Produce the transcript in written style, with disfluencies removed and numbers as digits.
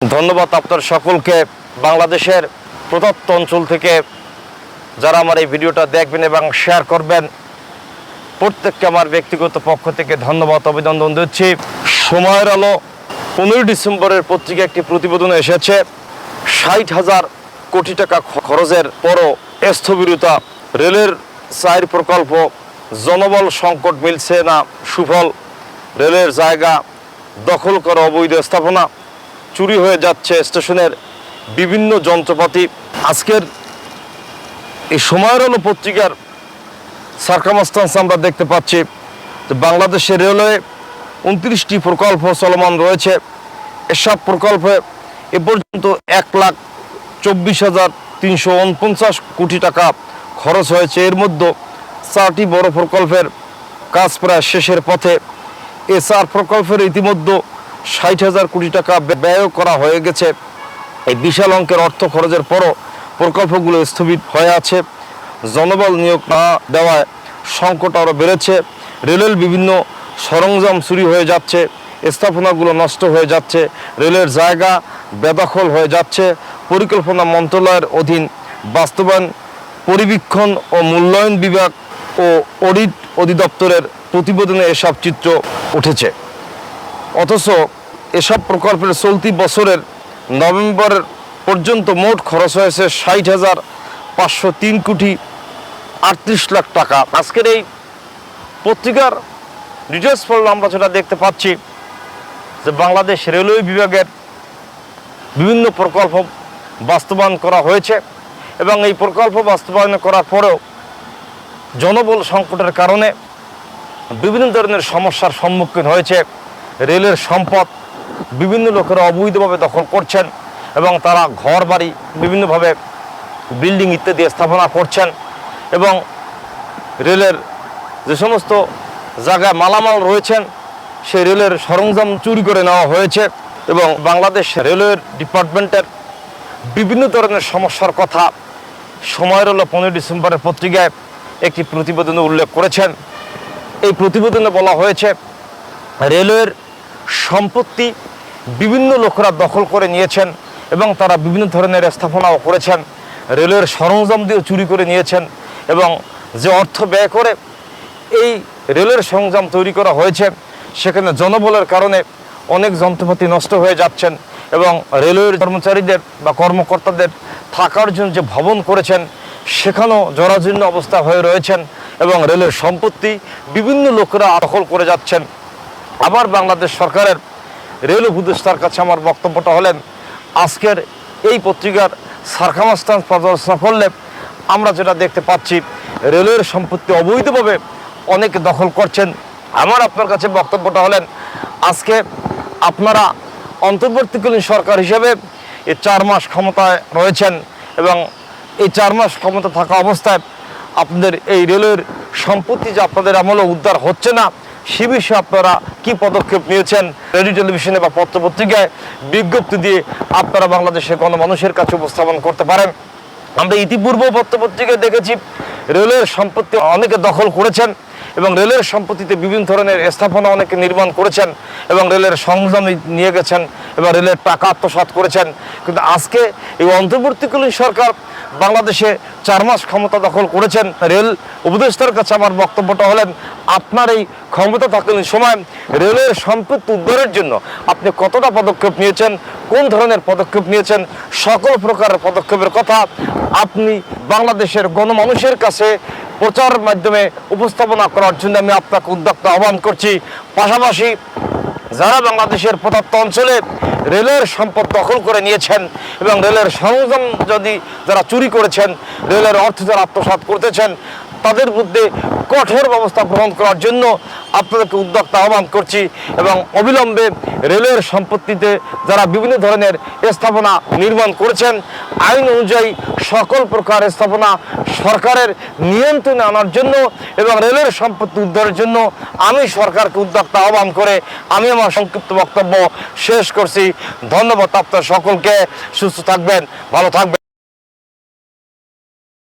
ধন্যবাদ আপনার সকলকে। বাংলাদেশের প্রদত্ত অঞ্চল থেকে যারা আমার এই ভিডিওটা দেখবেন এবং শেয়ার করবেন, প্রত্যেককে আমার ব্যক্তিগত পক্ষ থেকে ধন্যবাদ, অভিনন্দন দিচ্ছি। সময়ের আলো 15 ডিসেম্বরের পত্রিকা একটি প্রতিবেদনে এসেছে 60,000 কোটি টাকা খরচের পরও স্থবিরতা, রেলের 4 প্রকল্প, জনবল সংকট মিলছে না সুফল, রেলের জায়গা দখল করা অবৈধ স্থাপনা, চুরি হয়ে যাচ্ছে স্টেশনের বিভিন্ন যন্ত্রপাতি। আজকের এই সময়ের আলো পত্রিকার সার্কামস্টান্স আমরা দেখতে পাচ্ছি যে বাংলাদেশের রেলওয়ে 29টি প্রকল্প চলমান রয়েছে। এসব প্রকল্পে এ পর্যন্ত 1,24,349 কোটি টাকা খরচ হয়েছে। এর মধ্যে 4টি বড় প্রকল্পের কাজ প্রায় শেষের পথে। এ 4 প্রকল্পের ইতিমধ্যে 60,000 কোটি টাকা ব্যয় করা হয়ে গেছে। এই বিশাল অঙ্কের অর্থ খরচের পরও প্রকল্পগুলো স্থগিত হয়ে আছে। জনবল নিয়োগ না দেওয়ায় সংকট আরও বেড়েছে। রেলের বিভিন্ন সরঞ্জাম চুরি হয়ে যাচ্ছে, স্থাপনাগুলো নষ্ট হয়ে যাচ্ছে, রেলের জায়গা বেদখল হয়ে যাচ্ছে। পরিকল্পনা মন্ত্রণালয়ের অধীন বাস্তবায়ন, পরিবীক্ষণ ও মূল্যায়ন বিভাগ ও অডিট অধিদপ্তরের প্রতিবেদনে এসব চিত্র উঠেছে। অথচ এসব প্রকল্পের চলতি বছরের নভেম্বর পর্যন্ত মোট খরচ হয়েছে 60,503 কোটি 38 লাখ টাকা। আজকের এই পত্রিকার ডিটেলস পড়লে আমরা যেটা দেখতে পাচ্ছি যে বাংলাদেশ রেলওয়ে বিভাগের বিভিন্ন প্রকল্প বাস্তবায়ন করা হয়েছে এবং এই প্রকল্প বাস্তবায়ন করার পরেও জনবল সংকটের কারণে বিভিন্ন ধরনের সমস্যার সম্মুখীন হয়েছে। রেলের সম্পদ বিভিন্ন লোকেরা অবৈধভাবে দখল করছেন এবং তারা ঘর বাড়ি বিভিন্নভাবে বিল্ডিং ইত্যাদি স্থাপনা করছেন এবং রেলের যে সমস্ত জায়গায় মালামাল রয়েছেন সেই রেলের সরঞ্জাম চুরি করে নেওয়া হয়েছে এবং বাংলাদেশ রেলওয়ে ডিপার্টমেন্টের বিভিন্ন ধরনের সমস্যার কথা সময়ের আলো 15 ডিসেম্বরের পত্রিকায় একটি প্রতিবেদনে উল্লেখ করেছেন। এই প্রতিবেদনে বলা হয়েছে রেলওয়ের সম্পত্তি বিভিন্ন লোকেরা দখল করে নিয়েছেন এবং তারা বিভিন্ন ধরনের স্থাপনাও করেছেন, রেলের সরঞ্জাম দিয়ে চুরি করে নিয়েছেন এবং যে অর্থ ব্যয় করে এই রেলের সরঞ্জাম তৈরি করা হয়েছে সেখানে জনবলের কারণে অনেক যন্ত্রপাতি নষ্ট হয়ে যাচ্ছেন এবং রেলওয়ের কর্মচারীদের বা কর্মকর্তাদের থাকার জন্য যে ভবন করেছেন সেখানেও জরাজীর্ণ অবস্থা হয়ে রয়েছেন এবং রেলের সম্পত্তি বিভিন্ন লোকেরা দখল করে যাচ্ছেন। আবার বাংলাদেশ সরকারের রেল উপদেষ্টার কাছে আমার বক্তব্যটা হলেন, আজকের এই পত্রিকার সার্কামস্টান্স পর্যালোচনা করলে আমরা যেটা দেখতে পাচ্ছি রেলের সম্পত্তি অবৈধভাবে অনেকে দখল করছেন। আমার আপনার কাছে বক্তব্যটা হলেন, আজকে আপনারা অন্তর্বর্তীকালীন সরকার হিসেবে এই 4 মাস ক্ষমতায় রয়েছেন এবং এই 4 মাস ক্ষমতা থাকা অবস্থায় আপনাদের এই রেলের সম্পত্তি যে আপনাদের আমলে উদ্ধার হচ্ছে না সে বিষয়ে আপনারা কি পদক্ষেপ নিয়েছেন রেডিও টেলিভিশনে বা পত্রপত্রিকায় বিজ্ঞপ্তি দিয়ে আপনারা বাংলাদেশের গণমানুষের কাছে উপস্থাপন করতে পারেন। আমরা ইতিপূর্বে পত্রপত্রিকায় দেখেছি রেলের সম্পত্তি অনেকে দখল করেছেন এবং রেলের সম্পত্তিতে বিভিন্ন ধরনের স্থাপনা অনেকে নির্মাণ করেছেন এবং রেলের সরঞ্জাম নিয়ে গেছেন এবং রেলের টাকা আত্মসাৎ করেছেন। কিন্তু আজকে এই অন্তর্বর্তীকালীন সরকার বাংলাদেশে 4 মাস ক্ষমতা দখল করেছেন। রেল উপদেষ্টার কাছে আমার বক্তব্যটা হলেন, আপনার এই ক্ষমতা থাকালীন সময় রেলের সম্পত্তি উদ্ধারের জন্য আপনি কতটা পদক্ষেপ নিয়েছেন, কোন ধরনের পদক্ষেপ নিয়েছেন, সকল প্রকারের পদক্ষেপের কথা আপনি বাংলাদেশের গণমানুষের কাছে প্রচার মাধ্যমে উপস্থাপনা করার জন্য আমি আপনাকে উদ্যোক্তা আহ্বান করছি। পাশাপাশি যারা বাংলাদেশের প্রদত্ত অঞ্চলে রেলের সম্পদ দখল করে নিয়েছেন এবং রেলের সরঞ্জাম যদি যারা চুরি করেছেন, রেলের অর্থ যারা আত্মসাৎ করতেছেন তাদের বিরুদ্ধে কঠোর ব্যবস্থা গ্রহণ করার জন্য আপনাদেরকে উদ্যোক্তা আহ্বান করছি এবং অবিলম্বে রেলের সম্পত্তিতে যারা বিভিন্ন ধরনের স্থাপনা নির্মাণ করেছেন আইন অনুযায়ী সকল প্রকার স্থাপনা সরকারের নিয়ন্ত্রণে আনার জন্য এবং রেলের সম্পত্তি উদ্ধারের জন্য আমি সরকারকে উদ্যোক্তা আহ্বান করে আমি আমার সংক্ষিপ্ত বক্তব্য শেষ করছি। ধন্যবাদ আপনার সকলকে। সুস্থ থাকবেন, ভালো থাকবেন।